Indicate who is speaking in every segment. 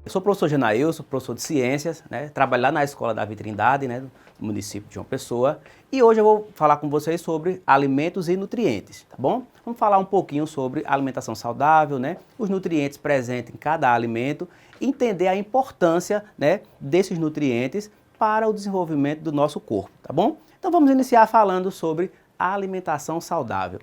Speaker 1: Eu sou o professor Genailson, sou professor de ciências, né? Trabalho lá na Escola da Trindade, né? No município de João Pessoa. E hoje eu vou falar com vocês sobre alimentos e nutrientes, tá bom? Vamos falar um pouquinho sobre alimentação saudável, né? Os nutrientes presentes em cada alimento, entender a importância, né, desses nutrientes para o desenvolvimento do nosso corpo, tá bom? Então vamos iniciar falando sobre a alimentação saudável.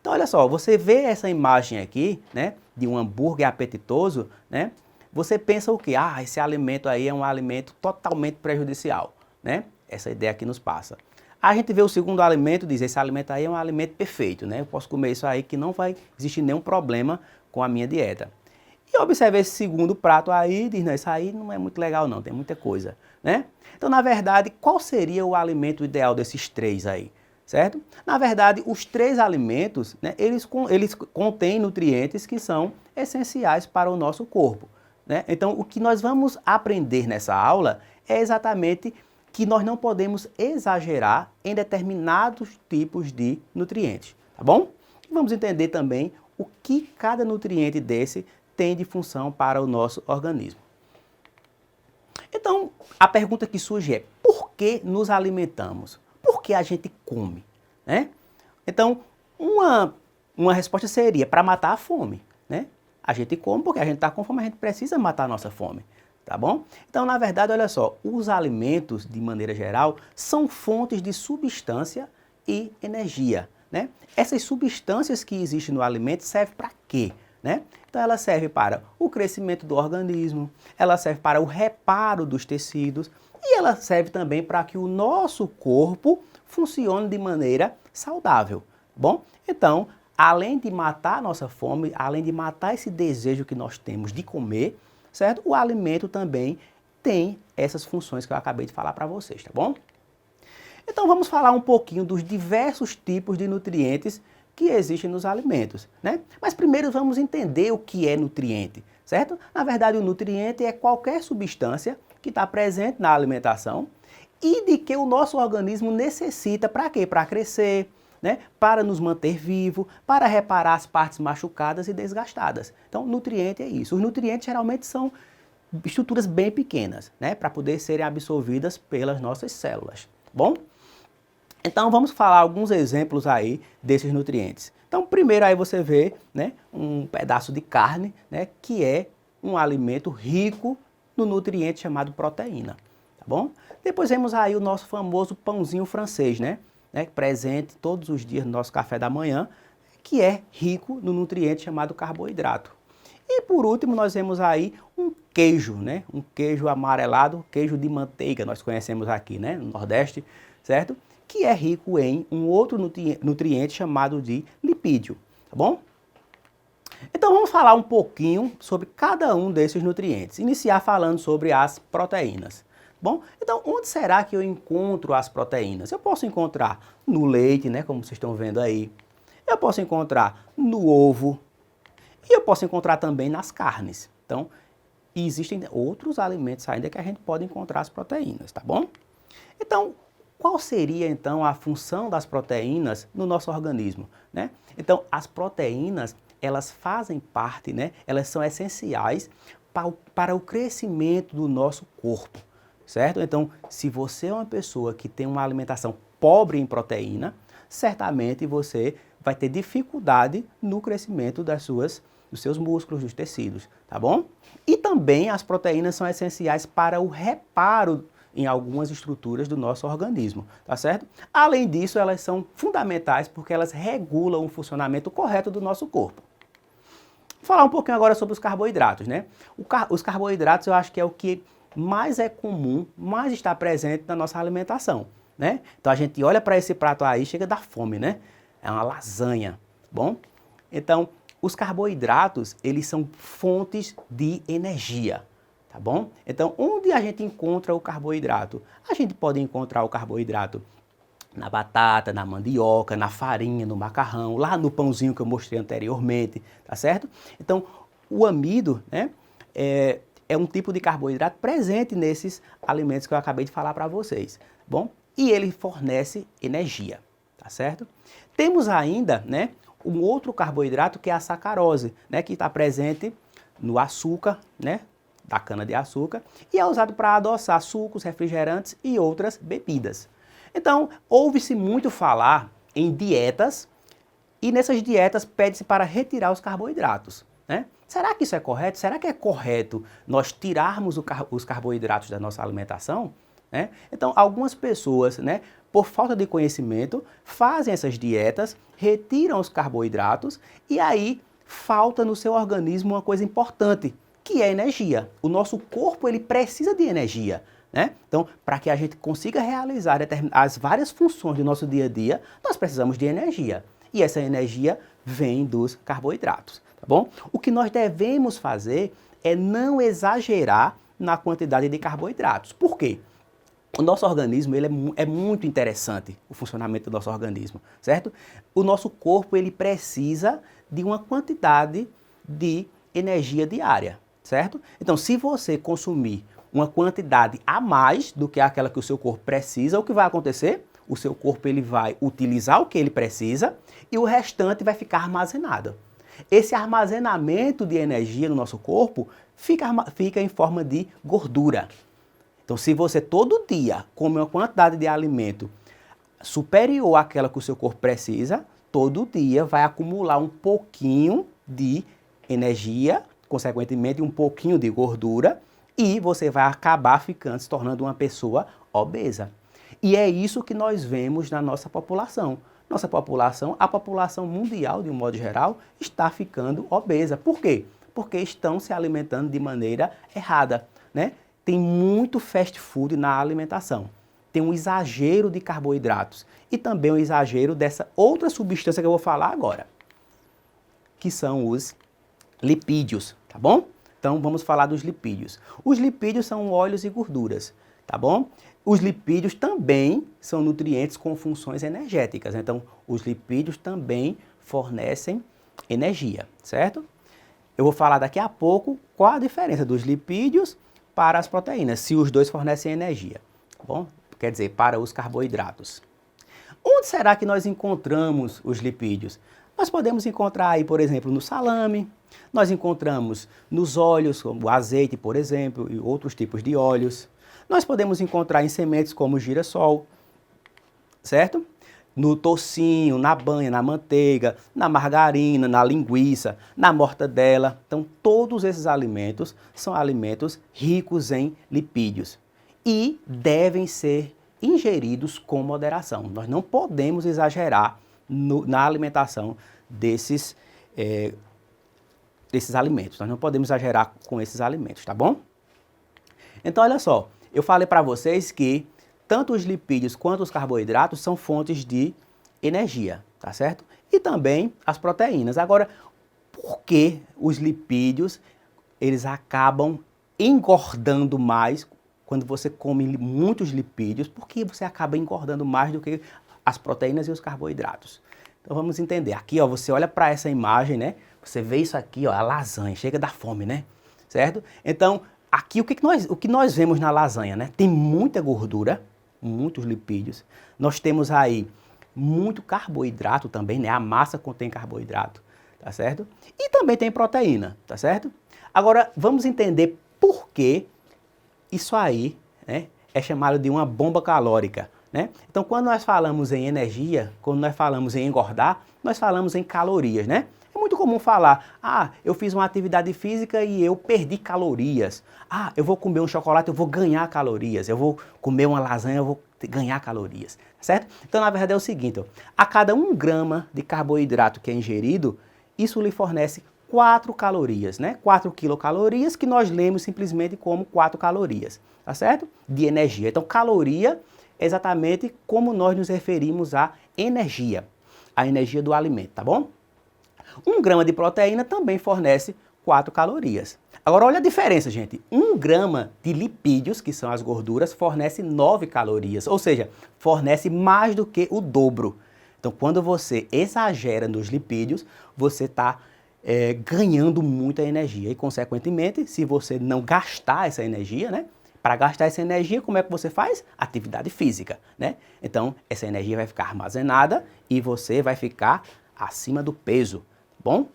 Speaker 1: Então olha só, você vê essa imagem aqui, né, de um hambúrguer apetitoso, né? Você pensa o quê? Ah, esse alimento aí é um alimento totalmente prejudicial, né? Essa ideia aqui nos passa. A gente vê o segundo alimento e diz, esse alimento aí é um alimento perfeito, né? Eu posso comer isso aí que não vai existir nenhum problema com a minha dieta. E observa esse segundo prato aí e diz, não, isso aí não é muito legal não, tem muita coisa, né? Então, na verdade, qual seria o alimento ideal desses três aí? Certo? Na verdade, os três alimentos, né, eles contêm nutrientes que são essenciais para o nosso corpo, né? Então, o que nós vamos aprender nessa aula é exatamente que nós não podemos exagerar em determinados tipos de nutrientes, tá bom? E vamos entender também o que cada nutriente desse tem de função para o nosso organismo. Então, a pergunta que surge é, por que nos alimentamos? Por que a gente come, né? Então, uma resposta seria para matar a fome, né? A gente come porque a gente está com fome, a gente precisa matar a nossa fome, tá bom? Então, na verdade, olha só, os alimentos, de maneira geral, são fontes de substância e energia, né? Essas substâncias que existem no alimento servem para quê, né? Então, ela serve para o crescimento do organismo, ela serve para o reparo dos tecidos e ela serve também para que o nosso corpo funcione de maneira saudável, bom? Então, além de matar a nossa fome, além de matar esse desejo que nós temos de comer, certo? O alimento também tem essas funções que eu acabei de falar para vocês, tá bom? Então vamos falar um pouquinho dos diversos tipos de nutrientes que existem nos alimentos, né? Mas primeiro vamos entender o que é nutriente, certo? Na verdade, o nutriente é qualquer substância que está presente na alimentação e de que o nosso organismo necessita para quê? Para crescer, né? Para nos manter vivo, para reparar as partes machucadas e desgastadas. Então, nutriente é isso. Os nutrientes geralmente são estruturas bem pequenas, né? Para poder serem absorvidas pelas nossas células, tá bom? Então, vamos falar alguns exemplos aí desses nutrientes. Então, primeiro aí você vê, né, um pedaço de carne, né, que é um alimento rico no nutriente chamado proteína, tá bom? Depois vemos aí o nosso famoso pãozinho francês, né, presente todos os dias no nosso café da manhã, que é rico no nutriente chamado carboidrato. E por último, nós vemos aí um queijo, né, um queijo amarelado, queijo de manteiga, nós conhecemos aqui, né, no Nordeste, certo? Que é rico em um outro nutriente chamado de lipídio, tá bom? Então vamos falar um pouquinho sobre cada um desses nutrientes. Iniciar falando sobre as proteínas. Bom, então onde será que eu encontro as proteínas? Eu posso encontrar no leite, né, como vocês estão vendo aí. Eu posso encontrar no ovo e eu posso encontrar também nas carnes. Então, existem outros alimentos ainda que a gente pode encontrar as proteínas, tá bom? Então, qual seria, então, a função das proteínas no nosso organismo, né? Então, as proteínas, elas fazem parte, né? Elas são essenciais para o crescimento do nosso corpo, certo? Então, se você é uma pessoa que tem uma alimentação pobre em proteína, certamente você vai ter dificuldade no crescimento dos seus músculos, dos tecidos, tá bom? E também as proteínas são essenciais para o reparo em algumas estruturas do nosso organismo, tá certo? Além disso, elas são fundamentais porque elas regulam o funcionamento correto do nosso corpo. Vou falar um pouquinho agora sobre os carboidratos, né? Os carboidratos eu acho que é o que mais é comum, mais está presente na nossa alimentação, né? Então a gente olha para esse prato aí, chega a dar fome, né? É uma lasanha, bom? Então, os carboidratos, eles são fontes de energia, tá bom? Então, onde a gente encontra o carboidrato? A gente pode encontrar o carboidrato na batata, na mandioca, na farinha, no macarrão, lá no pãozinho que eu mostrei anteriormente, tá certo? Então, o amido, né, é um tipo de carboidrato presente nesses alimentos que eu acabei de falar para vocês, bom? E ele fornece energia, tá certo? Temos ainda, né, um outro carboidrato que é a sacarose, né, que está presente no açúcar, né, da cana-de-açúcar e é usado para adoçar sucos, refrigerantes e outras bebidas. Então, ouve-se muito falar em dietas e nessas dietas pede-se para retirar os carboidratos, né? Será que isso é correto? Será que é correto nós tirarmos os carboidratos da nossa alimentação? Né? Então, algumas pessoas, né, por falta de conhecimento, fazem essas dietas, retiram os carboidratos e aí falta no seu organismo uma coisa importante, que é energia. O nosso corpo ele precisa de energia. Né? Então, para que a gente consiga realizar as várias funções do nosso dia a dia, nós precisamos de energia. E essa energia vem dos carboidratos, tá bom? O que nós devemos fazer é não exagerar na quantidade de carboidratos. Por quê? O nosso organismo ele é muito interessante, o funcionamento do nosso organismo, certo? O nosso corpo ele precisa de uma quantidade de energia diária, certo? Então, se você consumir uma quantidade a mais do que aquela que o seu corpo precisa, o que vai acontecer? O seu corpo ele vai utilizar o que ele precisa e o restante vai ficar armazenado. Esse armazenamento de energia no nosso corpo fica em forma de gordura. Então, se você todo dia come uma quantidade de alimento superior àquela que o seu corpo precisa, todo dia vai acumular um pouquinho de energia, consequentemente um pouquinho de gordura, e você vai acabar se tornando uma pessoa obesa. E é isso que nós vemos na nossa população. Nossa população, a população mundial de um modo geral, está ficando obesa. Por quê? Porque estão se alimentando de maneira errada, né? Tem muito fast food na alimentação. Tem um exagero de carboidratos e também um exagero dessa outra substância que eu vou falar agora, que são os lipídios, tá bom? Então vamos falar dos lipídios. Os lipídios são óleos e gorduras, tá bom? Os lipídios também são nutrientes com funções energéticas, então os lipídios também fornecem energia, certo? Eu vou falar daqui a pouco qual a diferença dos lipídios para as proteínas, se os dois fornecem energia, tá bom? Quer dizer, para os carboidratos. Onde será que nós encontramos os lipídios? Nós podemos encontrar aí, por exemplo, no salame, nós encontramos nos óleos, como o azeite, por exemplo, e outros tipos de óleos. Nós podemos encontrar em sementes como o girassol, certo? No toucinho, na banha, na manteiga, na margarina, na linguiça, na mortadela. Então, todos esses alimentos são alimentos ricos em lipídios e devem ser ingeridos com moderação. Nós não podemos exagerar na alimentação desses alimentos. Nós não podemos exagerar com esses alimentos, tá bom? Então, olha só, eu falei para vocês que tanto os lipídios quanto os carboidratos são fontes de energia, tá certo? E também as proteínas. Agora, por que os lipídios, eles acabam engordando mais quando você come muitos lipídios? Por que você acaba engordando mais do que as proteínas e os carboidratos? Então vamos entender. Aqui, ó, você olha para essa imagem, né? Você vê isso aqui, ó, a lasanha, chega da fome, né? Certo? Então, aqui o que nós vemos na lasanha, né? Tem muita gordura, muitos lipídios. Nós temos aí muito carboidrato também, né? A massa contém carboidrato, tá certo? E também tem proteína, tá certo? Agora, vamos entender por que isso aí, né, é chamado de uma bomba calórica, né? Então, quando nós falamos em energia, quando nós falamos em engordar, nós falamos em calorias, né? É muito comum falar, eu fiz uma atividade física e eu perdi calorias. Eu vou comer um chocolate, eu vou ganhar calorias. Eu vou comer uma lasanha, eu vou ganhar calorias, certo? Então, na verdade, é o seguinte, ó, a cada 1 grama de carboidrato que é ingerido, isso lhe fornece 4 calorias, né? 4 quilocalorias, que nós lemos simplesmente como 4 calorias, tá certo? De energia. Então, caloria é exatamente como nós nos referimos à energia, a energia do alimento, tá bom? 1 grama de proteína também fornece 4 calorias. Agora, olha a diferença, gente. 1 grama de lipídios, que são as gorduras, fornece 9 calorias, ou seja, fornece mais do que o dobro. Então, quando você exagera nos lipídios, você está ganhando muita energia e, consequentemente, se você não gastar essa energia, né? Para gastar essa energia, como é que você faz? Atividade física, né? Então, essa energia vai ficar armazenada e você vai ficar acima do peso, bom?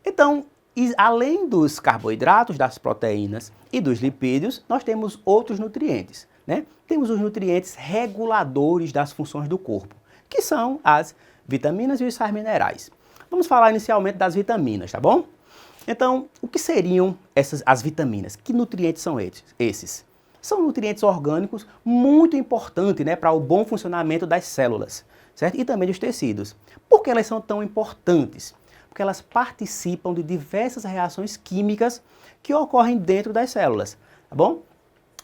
Speaker 1: Então, E além dos carboidratos, das proteínas e dos lipídios, nós temos outros nutrientes, né? Temos os nutrientes reguladores das funções do corpo, que são as vitaminas e os sais minerais. Vamos falar inicialmente das vitaminas, tá bom? Então, o que seriam as vitaminas? Que nutrientes são esses? São nutrientes orgânicos muito importantes, né, para o bom funcionamento das células, certo? E também dos tecidos. Por que elas são tão importantes? Porque elas participam de diversas reações químicas que ocorrem dentro das células, tá bom?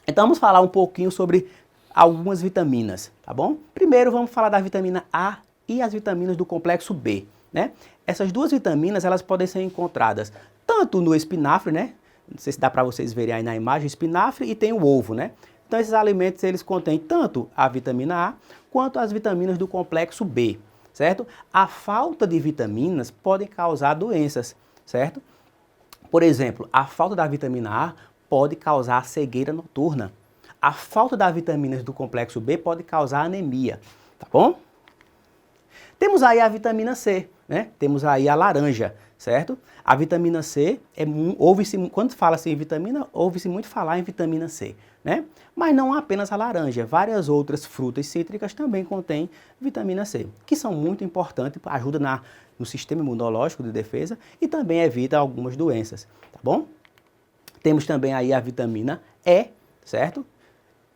Speaker 1: Então vamos falar um pouquinho sobre algumas vitaminas, tá bom? Primeiro vamos falar da vitamina A e as vitaminas do complexo B, né? Essas duas vitaminas, elas podem ser encontradas tanto no espinafre, né? Não sei se dá para vocês verem aí na imagem, espinafre, e tem o ovo, né? Então esses alimentos, eles contêm tanto a vitamina A quanto as vitaminas do complexo B, certo? A falta de vitaminas pode causar doenças, certo? Por exemplo, a falta da vitamina A pode causar cegueira noturna. A falta das vitaminas do complexo B pode causar anemia, tá bom? Temos aí a vitamina C, né? Temos aí a laranja, certo? A vitamina C, quando fala-se em vitamina, ouve-se muito falar em vitamina C, né? Mas não apenas a laranja, várias outras frutas cítricas também contêm vitamina C, que são muito importantes, ajudam no sistema imunológico de defesa e também evita algumas doenças, tá bom? Temos também aí a vitamina E, certo?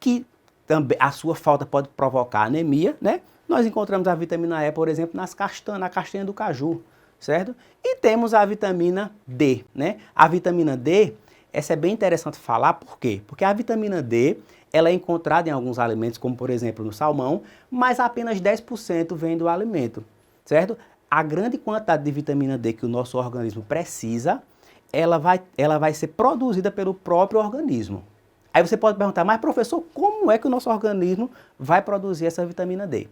Speaker 1: Que também a sua falta pode provocar anemia, né? Nós encontramos a vitamina E, por exemplo, na castanha do caju, certo? E temos a vitamina D, né? A vitamina D, essa é bem interessante falar, por quê? Porque a vitamina D, ela é encontrada em alguns alimentos, como por exemplo no salmão, mas apenas 10% vem do alimento, certo? A grande quantidade de vitamina D que o nosso organismo precisa, ela vai ser produzida pelo próprio organismo. Aí você pode perguntar, mas professor, como é que o nosso organismo vai produzir essa vitamina D?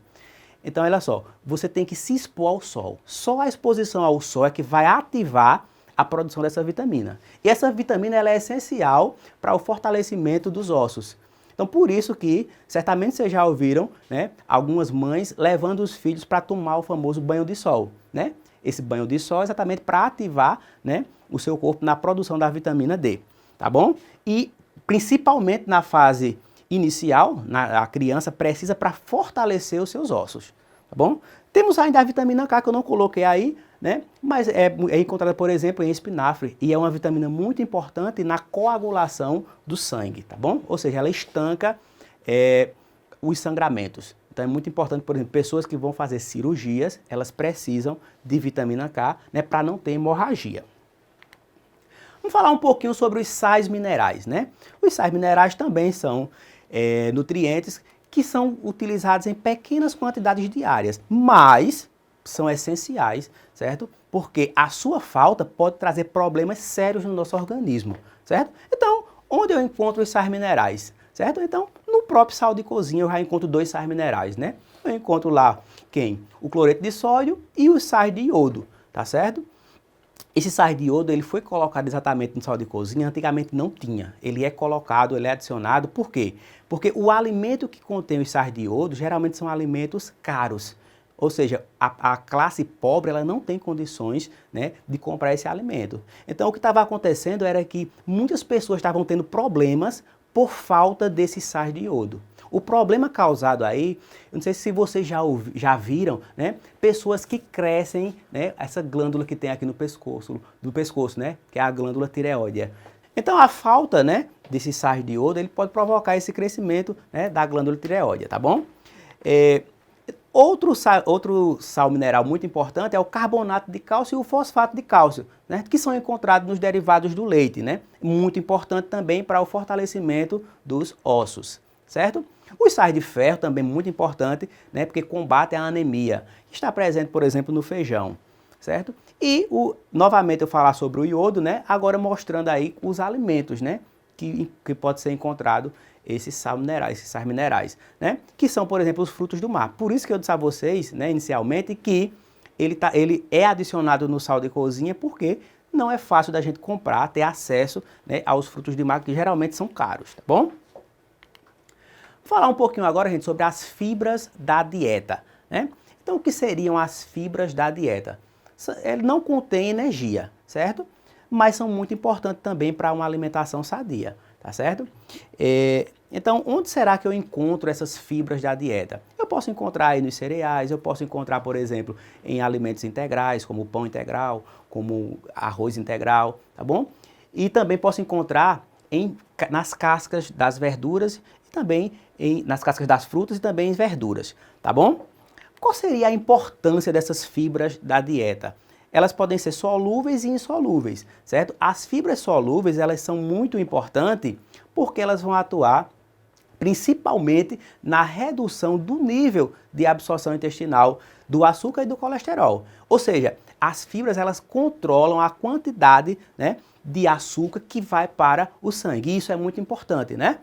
Speaker 1: Então, olha só, você tem que se expor ao sol. Só a exposição ao sol é que vai ativar a produção dessa vitamina. E essa vitamina, ela é essencial para o fortalecimento dos ossos. Então, por isso que, certamente vocês já ouviram, né, algumas mães levando os filhos para tomar o famoso banho de sol, né? Esse banho de sol é exatamente para ativar, né, o seu corpo na produção da vitamina D, tá bom? E principalmente na fase inicial, a criança precisa para fortalecer os seus ossos, tá bom? Temos ainda a vitamina K, que eu não coloquei aí, né? Mas é encontrada, por exemplo, em espinafre e é uma vitamina muito importante na coagulação do sangue, tá bom? Ou seja, ela estanca os sangramentos. Então é muito importante, por exemplo, pessoas que vão fazer cirurgias, elas precisam de vitamina K, né, para não ter hemorragia. Vamos falar um pouquinho sobre os sais minerais, né? Os sais minerais também são nutrientes que são utilizados em pequenas quantidades diárias, mas são essenciais, certo? Porque a sua falta pode trazer problemas sérios no nosso organismo, certo? Então, onde eu encontro os sais minerais, certo? Então, no próprio sal de cozinha eu já encontro 2 sais minerais, né? Eu encontro lá o cloreto de sódio e os sais de iodo, tá certo? Esse sais de iodo, ele foi colocado exatamente no sal de cozinha, antigamente não tinha. Ele é colocado, ele é adicionado, por quê? Porque o alimento que contém os sais de iodo geralmente são alimentos caros. Ou seja, a classe pobre, ela não tem condições, né, de comprar esse alimento. Então o que estava acontecendo era que muitas pessoas estavam tendo problemas por falta desses sais de iodo. O problema causado aí, eu não sei se vocês já viram, né, pessoas que crescem, né, essa glândula que tem aqui no pescoço, né, que é a glândula tireoide. Então a falta, né, desses sais de iodo, ele pode provocar esse crescimento, né, da glândula tireoide, tá bom? Outro sal mineral muito importante é o carbonato de cálcio e o fosfato de cálcio, né, que são encontrados nos derivados do leite, né, muito importante também para o fortalecimento dos ossos, certo? Os sais de ferro também muito importante, né, porque combatem a anemia. Está presente, por exemplo, no feijão, certo? E novamente eu falar sobre o iodo, né, agora mostrando aí os alimentos, né, que pode ser encontrado esses sais minerais, né, que são, por exemplo, os frutos do mar. Por isso que eu disse a vocês, né, inicialmente, que ele é adicionado no sal de cozinha, porque não é fácil da gente comprar, ter acesso, né, aos frutos do mar, que geralmente são caros, tá bom? Vou falar um pouquinho agora, gente, sobre as fibras da dieta, né? Então, o que seriam as fibras da dieta? Ele não contém energia, certo? mas são muito importantes também para uma alimentação sadia, tá certo? Então, onde será que eu encontro essas fibras da dieta? Eu posso encontrar aí nos cereais, eu posso encontrar, por exemplo, em alimentos integrais, como pão integral, como arroz integral, tá bom? E também posso encontrar nas cascas das verduras e também nas cascas das frutas e também em verduras, tá bom? Qual seria a importância dessas fibras da dieta? Elas podem ser solúveis e insolúveis, certo? As fibras solúveis, elas são muito importantes porque elas vão atuar principalmente na redução do nível de absorção intestinal do açúcar e do colesterol. Ou seja, as fibras elas controlam a quantidade, né, de açúcar que vai para o sangue. E isso é muito importante, né?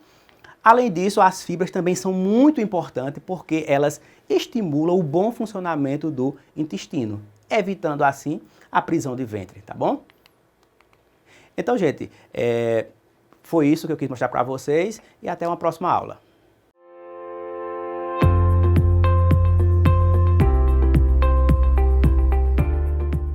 Speaker 1: Além disso, as fibras também são muito importantes porque elas estimulam o bom funcionamento do intestino, evitando assim a prisão de ventre, tá bom? Então, gente, foi isso que eu quis mostrar para vocês e até uma próxima aula.